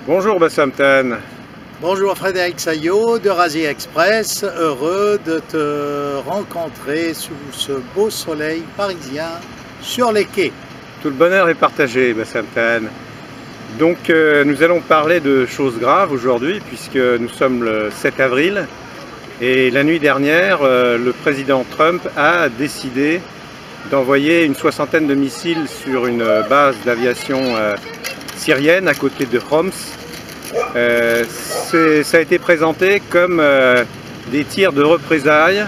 Bonjour Bassam Tan. Bonjour Frédéric Saillot de Razi Express, heureux de te rencontrer sous ce beau soleil parisien sur les quais. Tout le bonheur est partagé Bassam Tan. Donc nous allons parler de choses graves aujourd'hui puisque nous sommes le 7 avril et la nuit dernière le président Trump a décidé d'envoyer une soixantaine de missiles sur une base d'aviation syrienne à côté de Homs. Ça a été présenté comme des tirs de représailles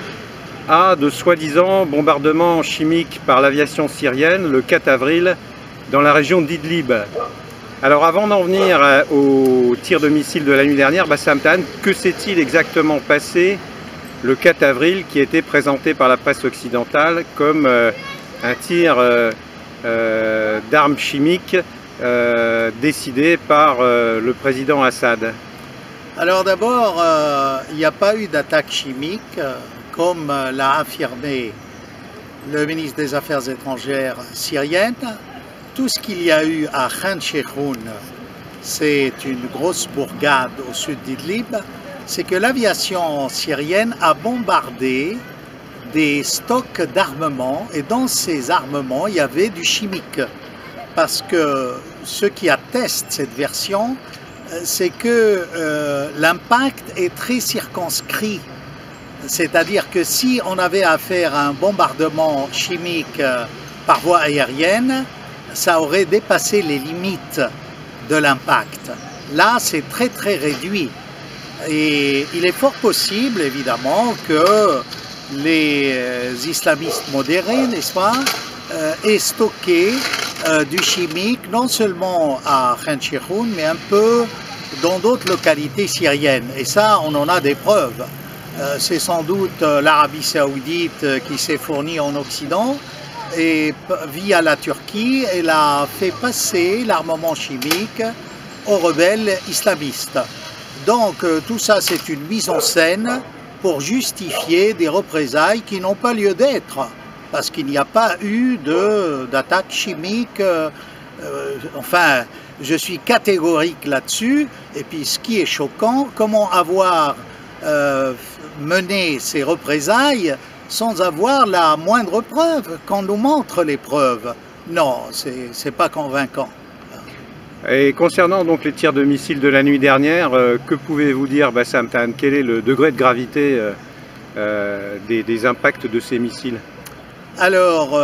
à de soi-disant bombardements chimiques par l'aviation syrienne le 4 avril dans la région d'Idlib. Alors avant d'en venir aux tirs de missiles de la nuit dernière, Bassam Tan, que s'est-il exactement passé le 4 avril qui a été présenté par la presse occidentale comme un tir d'armes chimiques décidé par le président Assad? Alors d'abord, il n'y a pas eu d'attaque chimique, comme l'a affirmé le ministre des Affaires étrangères syrienne. Tout ce qu'il y a eu à Khan Sheikhoun, c'est une grosse bourgade au sud d'Idlib, c'est que l'aviation syrienne a bombardé des stocks d'armement, et dans ces armements, il y avait du chimique. Parce que ce qui atteste cette version, c'est que l'impact est très circonscrit. C'est-à-dire que si on avait affaire à un bombardement chimique par voie aérienne, ça aurait dépassé les limites de l'impact. Là, c'est très très réduit. Et il est fort possible, évidemment, que les islamistes modérés, n'est-ce pas, aient stocké du chimique, non seulement à Khan Sheikhoun, mais un peu dans d'autres localités syriennes. Et ça, on en a des preuves. C'est sans doute l'Arabie Saoudite qui s'est fournie en Occident, et via la Turquie, elle a fait passer l'armement chimique aux rebelles islamistes. Donc tout ça, c'est une mise en scène pour justifier des représailles qui n'ont pas lieu d'être, parce qu'il n'y a pas eu d'attaque chimique. Enfin, je suis catégorique là-dessus. Et puis ce qui est choquant, comment avoir mené ces représailles sans avoir la moindre preuve, qu'on nous montre les preuves? Non, c'est pas convaincant. Et concernant donc les tirs de missiles de la nuit dernière, que pouvez-vous dire Bassam Tan? Quel est le degré de gravité des impacts de ces missiles? Alors,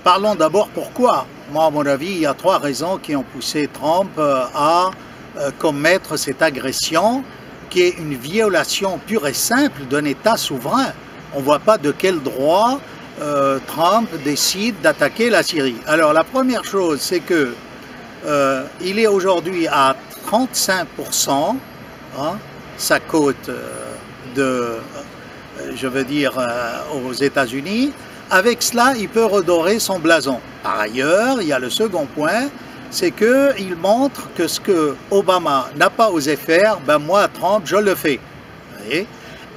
parlons d'abord pourquoi. Moi, à mon avis, il y a trois raisons qui ont poussé Trump à commettre cette agression, qui est une violation pure et simple d'un État souverain. On ne voit pas de quel droit Trump décide d'attaquer la Syrie. Alors, la première chose, c'est que il est aujourd'hui à 35%, hein, sa cote je veux dire, aux États-Unis. Avec cela, il peut redorer son blason. Par ailleurs, il y a le second point, c'est qu'il montre que ce que Obama n'a pas osé faire, ben moi, Trump, je le fais. Vous voyez?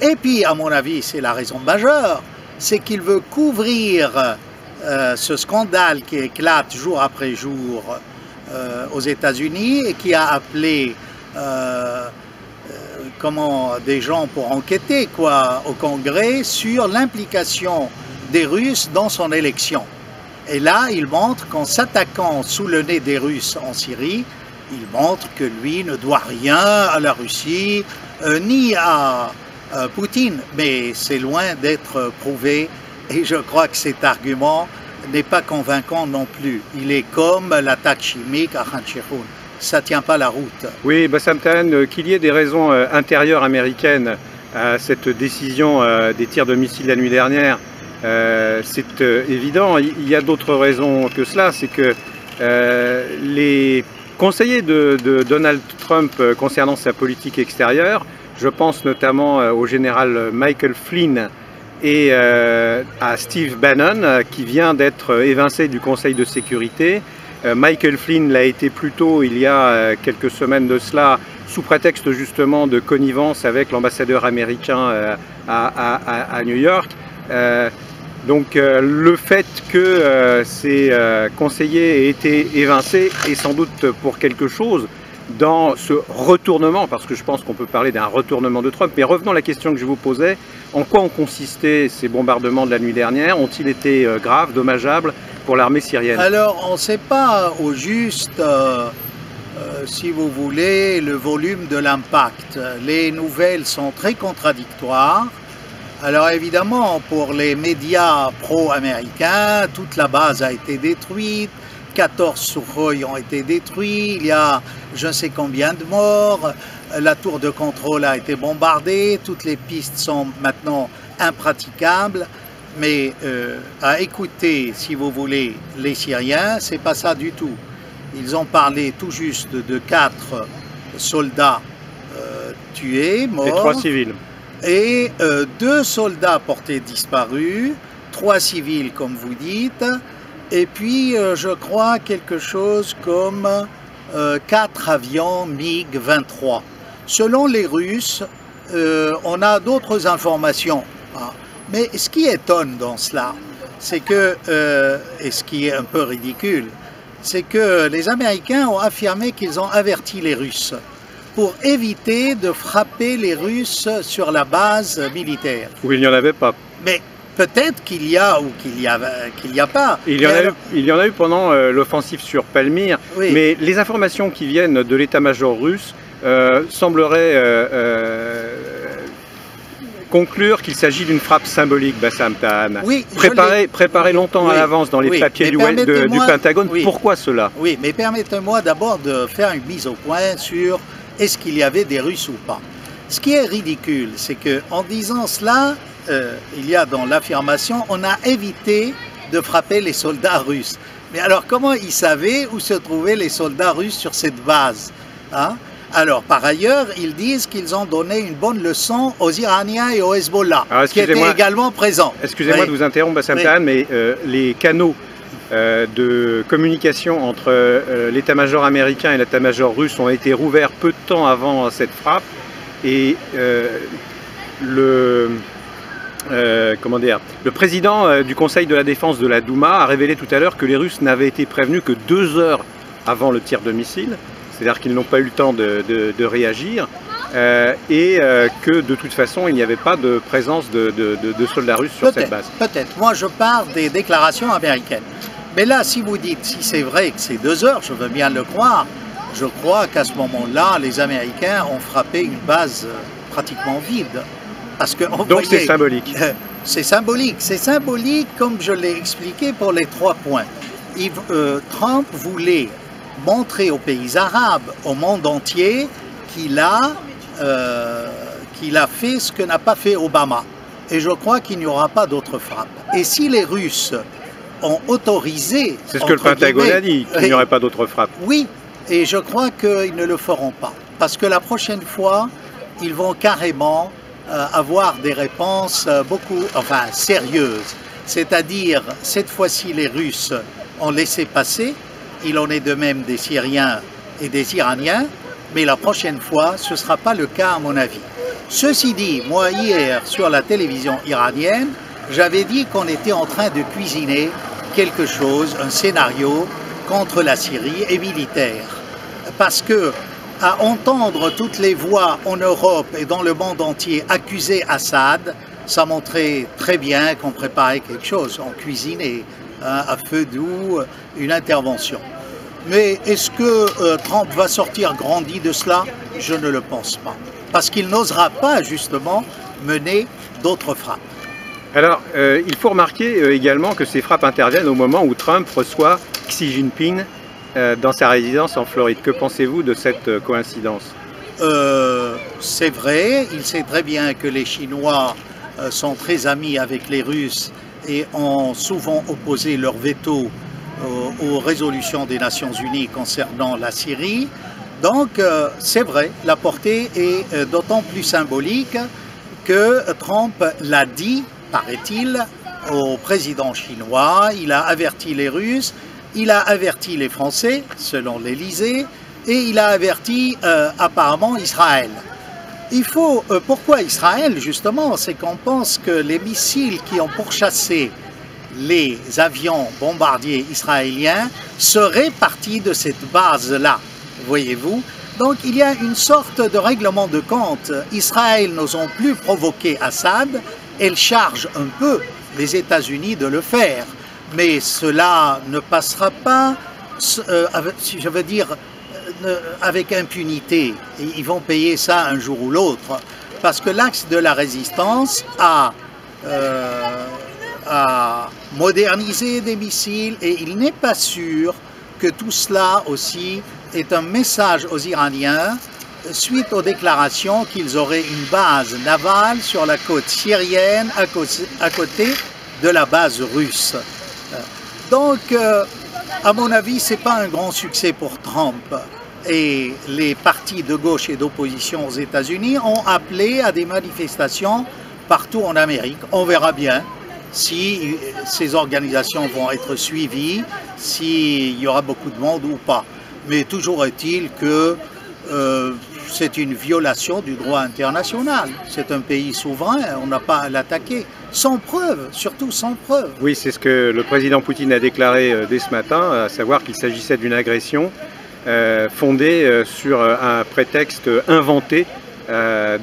Et puis, à mon avis, c'est la raison majeure, c'est qu'il veut couvrir ce scandale qui éclate jour après jour aux États-Unis et qui a appelé des gens pour enquêter au Congrès sur l'implication des Russes dans son élection. Et là, il montre qu'en s'attaquant sous le nez des Russes en Syrie, il montre que lui ne doit rien à la Russie, ni à Poutine, mais c'est loin d'être prouvé, et je crois que cet argument n'est pas convaincant non plus. Il est comme l'attaque chimique à Khan Sheikhoun. Ça ne tient pas la route. Oui, Bassam Tan, qu'il y ait des raisons intérieures américaines à cette décision des tirs de missiles la nuit dernière, c'est évident. Il y a d'autres raisons que cela, c'est que les conseillers de Donald Trump concernant sa politique extérieure, je pense notamment au général Michael Flynn et à Steve Bannon, qui vient d'être évincé du Conseil de sécurité. Michael Flynn l'a été plus tôt, il y a quelques semaines de cela, sous prétexte justement de connivence avec l'ambassadeur américain à New York. Donc le fait que ces conseillers aient été évincés est sans doute pour quelque chose, dans ce retournement, parce que je pense qu'on peut parler d'un retournement de Trump. Mais revenons à la question que je vous posais. En quoi ont consisté ces bombardements de la nuit dernière? Ont-ils été graves, dommageables pour l'armée syrienne? Alors, on ne sait pas au juste, si vous voulez, le volume de l'impact. Les nouvelles sont très contradictoires. Alors évidemment, pour les médias pro-américains, toute la base a été détruite, 14 Sukhoi ont été détruits, il y a je ne sais combien de morts, la tour de contrôle a été bombardée, toutes les pistes sont maintenant impraticables, mais à écouter, si vous voulez, les Syriens, c'est pas ça du tout. Ils ont parlé tout juste de 4 soldats tués, morts. Et 3 civils. Et 2 soldats portés disparus, 3 civils comme vous dites, et puis je crois quelque chose comme 4 avions MiG-23. Selon les Russes, on a d'autres informations. Hein. Mais ce qui étonne dans cela, c'est que, et ce qui est un peu ridicule, c'est que les Américains ont affirmé qu'ils ont averti les Russes pour éviter de frapper les Russes sur la base militaire. Où il n'y en avait pas. Mais peut-être qu'il y a ou qu'il n'y a pas. Il y en a eu pendant l'offensive sur Palmyre, oui. Mais les informations qui viennent de l'état-major russe sembleraient conclure qu'il s'agit d'une frappe symbolique, Bassam Tahan. Oui, préparée longtemps à l'avance dans les papiers du Pentagone. Oui. Pourquoi cela? Oui, mais permettez-moi d'abord de faire une mise au point sur est-ce qu'il y avait des Russes ou pas. Ce qui est ridicule, c'est qu'en disant cela, il y a dans l'affirmation, on a évité de frapper les soldats russes. Mais alors comment ils savaient où se trouvaient les soldats russes sur cette base, hein? Alors, par ailleurs, ils disent qu'ils ont donné une bonne leçon aux Iraniens et au Hezbollah, qui étaient également présents. Excusez-moi de vous interrompre, Bassam Tahan, mais les canaux de communication entre l'état-major américain et l'état-major russe ont été rouverts peu de temps avant cette frappe. Et le président du Conseil de la Défense de la Douma a révélé tout à l'heure que les Russes n'avaient été prévenus que 2 heures avant le tir de missile. C'est-à-dire qu'ils n'ont pas eu le temps de réagir et que de toute façon il n'y avait pas de présence de soldats russes sur cette base. Peut-être. Moi je parle des déclarations américaines. Mais là, si vous dites, si c'est vrai que c'est 2 heures, je veux bien le croire. Je crois qu'à ce moment-là, les Américains ont frappé une base pratiquement vide. Parce que, donc c'est symbolique. C'est symbolique. C'est symbolique comme je l'ai expliqué pour les 3 points. Trump voulait montrer aux pays arabes, au monde entier, qu'il a fait ce que n'a pas fait Obama. Et je crois qu'il n'y aura pas d'autre frappe. Et si les Russes ont autorisé... C'est ce que le Pentagone a dit, qu'il n'y aurait pas d'autre frappe. Oui, et je crois qu'ils ne le feront pas. Parce que la prochaine fois, ils vont carrément avoir des réponses sérieuses. C'est-à-dire, cette fois-ci, les Russes ont laissé passer. Il en est de même des Syriens et des Iraniens, mais la prochaine fois, ce ne sera pas le cas à mon avis. Ceci dit, moi hier, sur la télévision iranienne, j'avais dit qu'on était en train de cuisiner quelque chose, un scénario contre la Syrie et militaire. Parce que, à entendre toutes les voix en Europe et dans le monde entier accuser Assad, ça montrait très bien qu'on préparait quelque chose, on cuisinait. À feu doux, une intervention. Mais est-ce que Trump va sortir grandi de cela? Je ne le pense pas. Parce qu'il n'osera pas, justement, mener d'autres frappes. Alors, il faut remarquer également que ces frappes interviennent au moment où Trump reçoit Xi Jinping dans sa résidence en Floride. Que pensez-vous de cette coïncidence? C'est vrai, il sait très bien que les Chinois sont très amis avec les Russes et ont souvent opposé leur veto aux résolutions des Nations Unies concernant la Syrie. Donc, c'est vrai, la portée est d'autant plus symbolique que Trump l'a dit, paraît-il, au président chinois. Il a averti les Russes, il a averti les Français, selon l'Élysée, et il a averti apparemment Israël. Pourquoi Israël, justement? C'est qu'on pense que les missiles qui ont pourchassé les avions bombardiers israéliens seraient partis de cette base-là, voyez-vous. Donc il y a une sorte de règlement de compte. Israël n'osant plus provoquer Assad, elle charge un peu les États-Unis de le faire. Mais cela ne passera pas, je veux dire, avec impunité. Ils vont payer ça un jour ou l'autre. Parce que l'axe de la résistance a modernisé des missiles et il n'est pas sûr que tout cela aussi est un message aux Iraniens suite aux déclarations qu'ils auraient une base navale sur la côte syrienne à côté de la base russe. Donc, à mon avis, ce n'est pas un grand succès pour Trump. Et les partis de gauche et d'opposition aux États-Unis ont appelé à des manifestations partout en Amérique. On verra bien si ces organisations vont être suivies, s'il y aura beaucoup de monde ou pas. Mais toujours est-il que c'est une violation du droit international. C'est un pays souverain, on n'a pas à l'attaquer. Sans preuve, surtout sans preuve. Oui, c'est ce que le président Poutine a déclaré dès ce matin, à savoir qu'il s'agissait d'une agression fondée sur un prétexte inventé,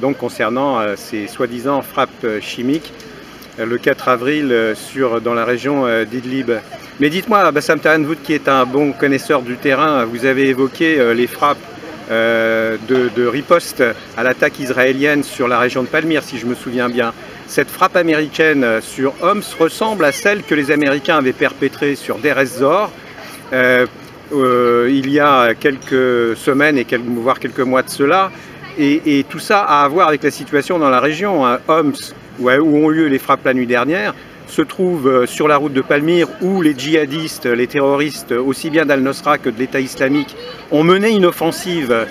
donc concernant ces soi-disant frappes chimiques le 4 avril dans la région d'Idlib. Mais dites-moi, Bassam Tahanvoud, qui est un bon connaisseur du terrain, vous avez évoqué les frappes de riposte à l'attaque israélienne sur la région de Palmyre, si je me souviens bien. Cette frappe américaine sur Homs ressemble à celle que les Américains avaient perpétrée sur Deir ez-Zor il y a quelques semaines et voire quelques mois de cela. Et tout ça a à voir avec la situation dans la région. Homs, où ont lieu les frappes la nuit dernière, se trouve sur la route de Palmyre où les djihadistes, les terroristes, aussi bien d'Al-Nosra que de l'État islamique, ont mené une offensive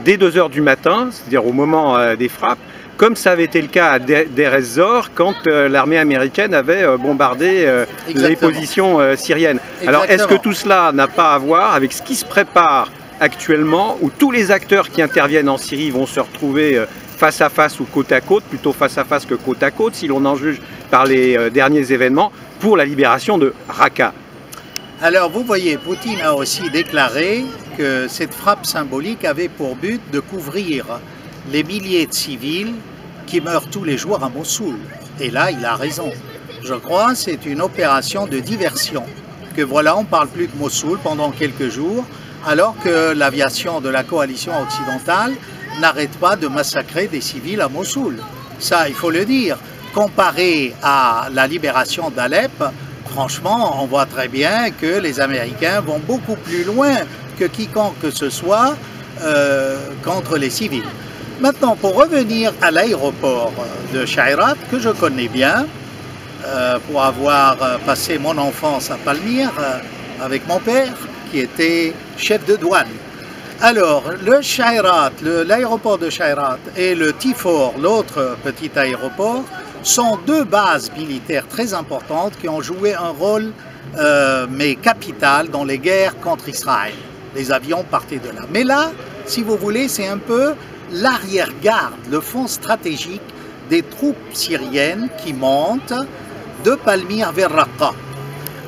dès 2 h du matin, c'est-à-dire au moment des frappes, comme ça avait été le cas à Deir ez-Zor quand l'armée américaine avait bombardé les positions syriennes. Exactement. Alors est-ce que tout cela n'a pas à voir avec ce qui se prépare actuellement, où tous les acteurs qui interviennent en Syrie vont se retrouver face à face ou côte à côte, plutôt face à face que côte à côte, si l'on en juge par les derniers événements, pour la libération de Raqqa? Alors vous voyez, Poutine a aussi déclaré que cette frappe symbolique avait pour but de couvrir les milliers de civils qui meurent tous les jours à Mossoul. Et là, il a raison. Je crois que c'est une opération de diversion. Que voilà, on ne parle plus de Mossoul pendant quelques jours, alors que l'aviation de la coalition occidentale n'arrête pas de massacrer des civils à Mossoul. Ça, il faut le dire. Comparé à la libération d'Alep, franchement, on voit très bien que les Américains vont beaucoup plus loin que quiconque que ce soit contre les civils. Maintenant, pour revenir à l'aéroport de Shayrat, que je connais bien, pour avoir passé mon enfance à Palmyre avec mon père, qui était chef de douane. Alors, le Shayrat, l'aéroport de Shayrat et le Tifor, l'autre petit aéroport, sont 2 bases militaires très importantes qui ont joué un rôle, mais capital, dans les guerres contre Israël. Les avions partaient de là. Mais là, si vous voulez, c'est un peu l'arrière-garde, le fond stratégique des troupes syriennes qui montent de Palmyre vers Raqqa.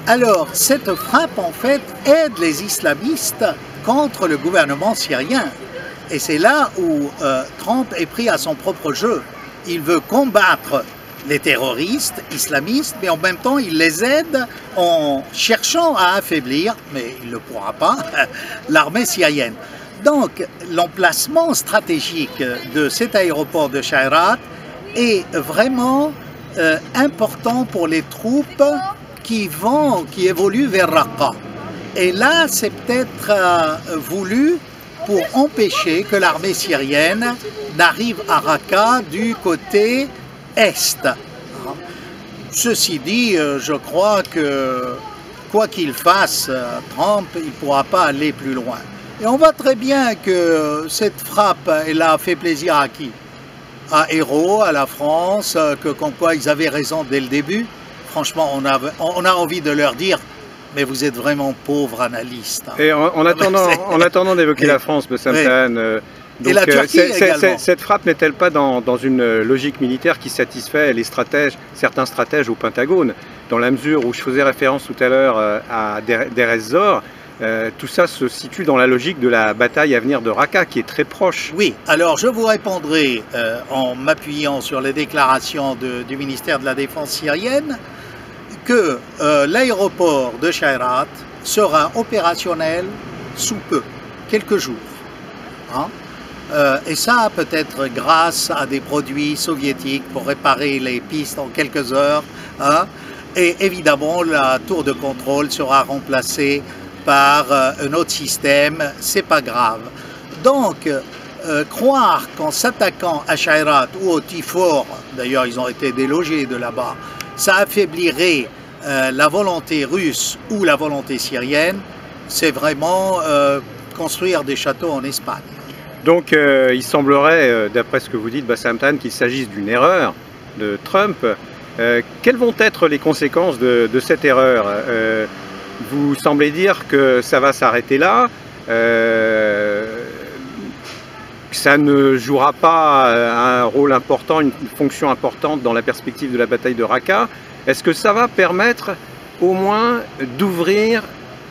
Alors, cette frappe, en fait, aide les islamistes contre le gouvernement syrien. Et c'est là où Trump est pris à son propre jeu. Il veut combattre les terroristes islamistes, mais en même temps, il les aide en cherchant à affaiblir, mais il ne pourra pas, l'armée syrienne. Donc, l'emplacement stratégique de cet aéroport de Shayrat est vraiment important pour les troupes qui évoluent vers Raqqa. Et là, c'est peut-être voulu pour empêcher que l'armée syrienne n'arrive à Raqqa du côté est. Ceci dit, je crois que quoi qu'il fasse, Trump, il ne pourra pas aller plus loin. Et on voit très bien que cette frappe, elle a fait plaisir à qui? À Hérault, à la France, comme quoi ils avaient raison dès le début. Franchement, on a envie de leur dire, mais vous êtes vraiment pauvres analystes. Et en attendant d'évoquer la France, Bassam Tahan, et la Turquie également. Cette frappe n'est-elle pas dans une logique militaire qui satisfait certains stratèges au Pentagone, dans la mesure où je faisais référence tout à l'heure à Deir ez-Zor, tout ça se situe dans la logique de la bataille à venir de Raqqa, qui est très proche. Oui, alors je vous répondrai en m'appuyant sur les déclarations du ministère de la Défense syrienne que l'aéroport de Shayrat sera opérationnel sous peu, quelques jours. Hein? Et ça peut-être grâce à des produits soviétiques pour réparer les pistes en quelques heures. Hein? Et évidemment, la tour de contrôle sera remplacée par un autre système, c'est pas grave. Donc, croire qu'en s'attaquant à Shayrat ou au Tifor, d'ailleurs ils ont été délogés de là-bas, ça affaiblirait la volonté russe ou la volonté syrienne, c'est vraiment construire des châteaux en Espagne. Donc il semblerait, d'après ce que vous dites, Bassam Tan, qu'il s'agisse d'une erreur de Trump. Quelles vont être les conséquences de cette erreur? Vous semblez dire que ça va s'arrêter là, que ça ne jouera pas un rôle important, une fonction importante dans la perspective de la bataille de Raqqa. Est-ce que ça va permettre au moins d'ouvrir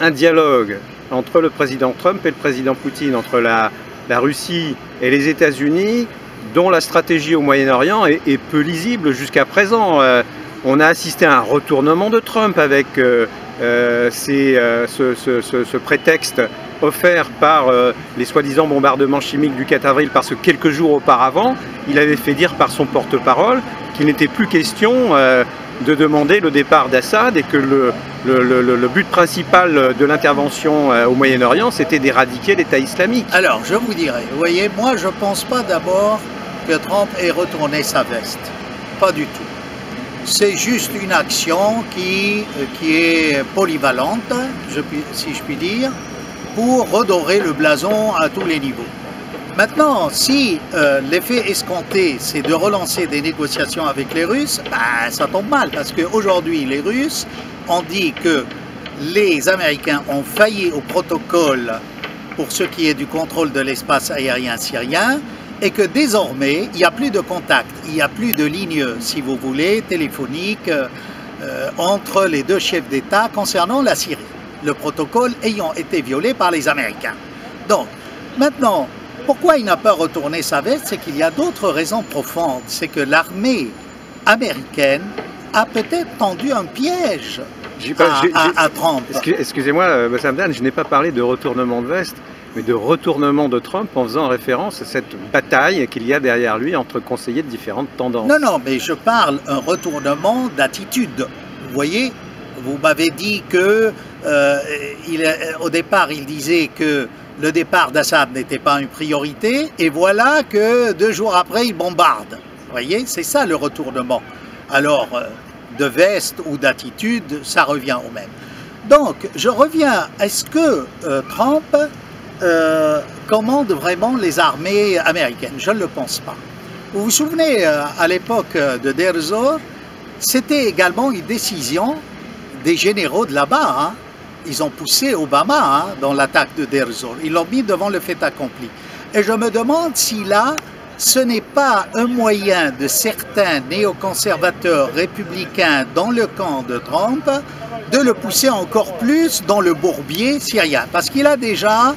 un dialogue entre le président Trump et le président Poutine, entre la Russie et les États-Unis, dont la stratégie au Moyen-Orient est peu lisible jusqu'à présent? On a assisté à un retournement de Trump avec ce prétexte offert par les soi-disant bombardements chimiques du 4 avril, parce que quelques jours auparavant, il avait fait dire par son porte-parole qu'il n'était plus question de demander le départ d'Assad et que le but principal de l'intervention au Moyen-Orient, c'était d'éradiquer l'État islamique. Alors, je vous dirais, vous voyez, moi je ne pense pas d'abord que Trump ait retourné sa veste. Pas du tout. C'est juste une action qui est polyvalente, si je puis dire, pour redorer le blason à tous les niveaux. Maintenant, si l'effet escompté, c'est de relancer des négociations avec les Russes, ben, ça tombe mal, parce qu'aujourd'hui, les Russes ont dit que les Américains ont failli au protocole pour ce qui est du contrôle de l'espace aérien syrien, et que désormais, il n'y a plus de contact, il n'y a plus de ligne, si vous voulez, téléphonique entre les deux chefs d'État concernant la Syrie, le protocole ayant été violé par les Américains. Donc, maintenant, pourquoi il n'a pas retourné sa veste? C'est qu'il y a d'autres raisons profondes. C'est que l'armée américaine a peut-être tendu un piège à Trump. Excusez-moi, Bassam Tan, je n'ai pas parlé de retournement de veste, mais de retournement de Trump en faisant référence à cette bataille qu'il y a derrière lui entre conseillers de différentes tendances. Non, non, mais je parle un retournement d'attitude. Vous voyez, vous m'avez dit que au départ, il disait que le départ d'Assad n'était pas une priorité, et voilà que 2 jours après, il bombarde. Vous voyez, c'est ça le retournement. Alors, de veste ou d'attitude, ça revient au même. Donc, je reviens, est-ce que Trump commande vraiment les armées américaines? Je ne le pense pas. Vous vous souvenez, à l'époque de Deir ez-Zor, c'était également une décision des généraux de là-bas, hein. Ils ont poussé Obama dans l'attaque de Deir ez-Zor. Ils l'ont mis devant le fait accompli. Et je me demande si là, ce n'est pas un moyen de certains néoconservateurs républicains dans le camp de Trump de le pousser encore plus dans le bourbier syrien. Parce qu'il a déjà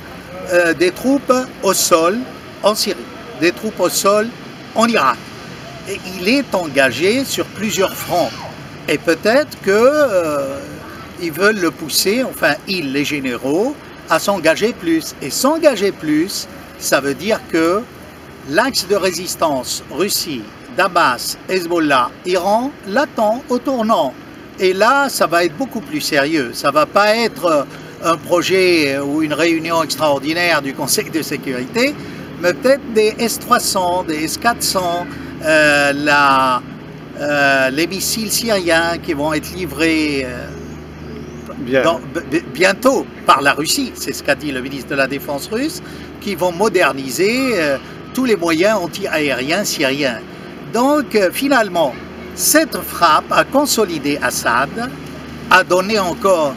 des troupes au sol en Syrie, des troupes au sol en Irak. Et il est engagé sur plusieurs fronts. Et peut-être que ils veulent le pousser, enfin les généraux, à s'engager plus. Et s'engager plus, ça veut dire que l'axe de résistance Russie, Damas, Hezbollah, Iran l'attend au tournant. Et là, ça va être beaucoup plus sérieux. Ça ne va pas être un projet ou une réunion extraordinaire du Conseil de sécurité, mais peut-être des S-300, des S-400, les missiles syriens qui vont être livrés bientôt par la Russie, c'est ce qu'a dit le ministre de la Défense russe, qui vont moderniser tous les moyens anti-aériens syriens. Donc finalement, cette frappe a consolidé Assad, a donné encore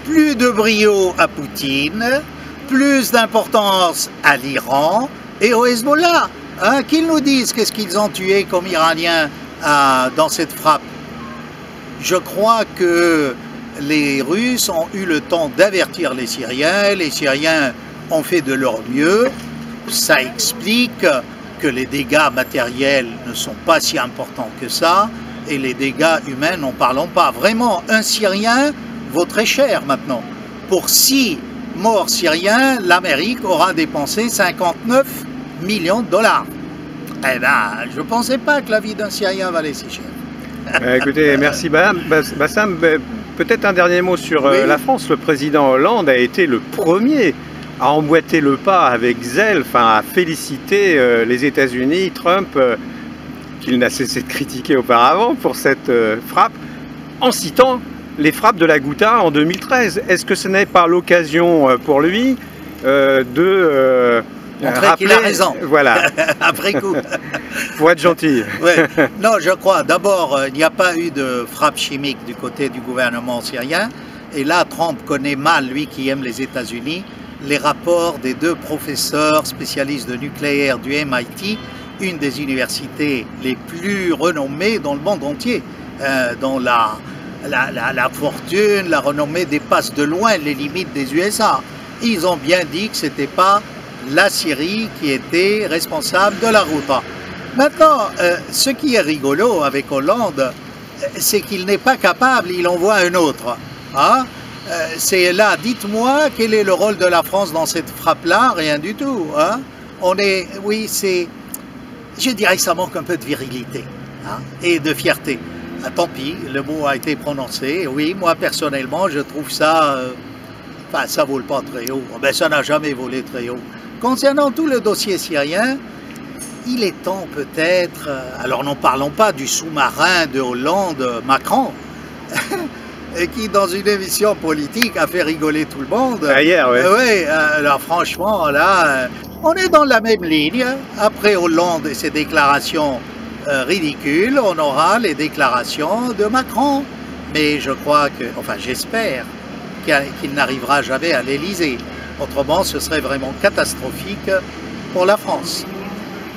plus de brio à Poutine, plus d'importance à l'Iran et au Hezbollah. Hein, qu'ils nous disent qu'est-ce qu'ils ont tué comme Iraniens dans cette frappe. Je crois que les Russes ont eu le temps d'avertir les Syriens ont fait de leur mieux. Ça explique que les dégâts matériels ne sont pas si importants que ça, et les dégâts humains, n'en parlons pas. Vraiment, un Syrien vaut très cher maintenant. Pour 6 morts syriens, l'Amérique aura dépensé 59 millions de dollars. Eh bien, je ne pensais pas que la vie d'un Syrien valait si cher. Écoutez, merci Bassam. Peut-être un dernier mot sur la France. Le président Hollande a été le premier à emboîter le pas avec zèle, à féliciter les États-Unis, Trump, qu'il n'a cessé de critiquer auparavant pour cette frappe, en citant les frappes de la Ghouta en 2013. Est-ce que ce n'est pas l'occasion pour lui de montrer qu'il a raison, voilà. après coup. Pour être gentil. Ouais. Non, je crois, d'abord, il n'y a pas eu de frappe chimique du côté du gouvernement syrien. Et là, Trump connaît mal, lui qui aime les États-Unis, les rapports des 2 professeurs spécialistes de nucléaire du MIT, une des universités les plus renommées dans le monde entier, dont la fortune, la renommée dépasse de loin les limites des USA. Ils ont bien dit que ce n'était pas la Syrie qui était responsable de la Ghouta. Maintenant, ce qui est rigolo avec Hollande, c'est qu'il n'est pas capable, il envoie un autre. Hein? C'est là, dites-moi, quel est le rôle de la France dans cette frappe-là? Rien du tout. Hein? Oui, je dirais que ça manque un peu de virilité, hein, et de fierté. Ah, tant pis, le mot a été prononcé. Oui, moi personnellement, je trouve ça, ça vole pas très haut. Ben, ça n'a jamais volé très haut. Concernant tout le dossier syrien, il est temps peut-être, alors n'en parlons pas du sous-marin de Hollande-Macron, qui dans une émission politique a fait rigoler tout le monde. Hier, oui. Oui, alors franchement, là, on est dans la même ligne. Après Hollande et ses déclarations ridicules, on aura les déclarations de Macron. Mais je crois que, j'espère qu'il n'arrivera jamais à l'Élysée. Autrement, ce serait vraiment catastrophique pour la France.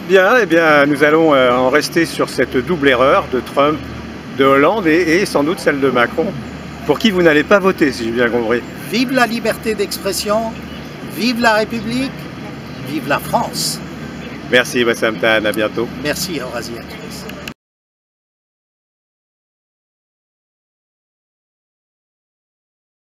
Bien, eh bien, nous allons en rester sur cette double erreur de Trump, de Hollande et sans doute celle de Macron, pour qui vous n'allez pas voter, si j'ai bien compris. Vive la liberté d'expression, vive la République, vive la France. Merci Bassam Tahan, à bientôt. Merci Horaziak.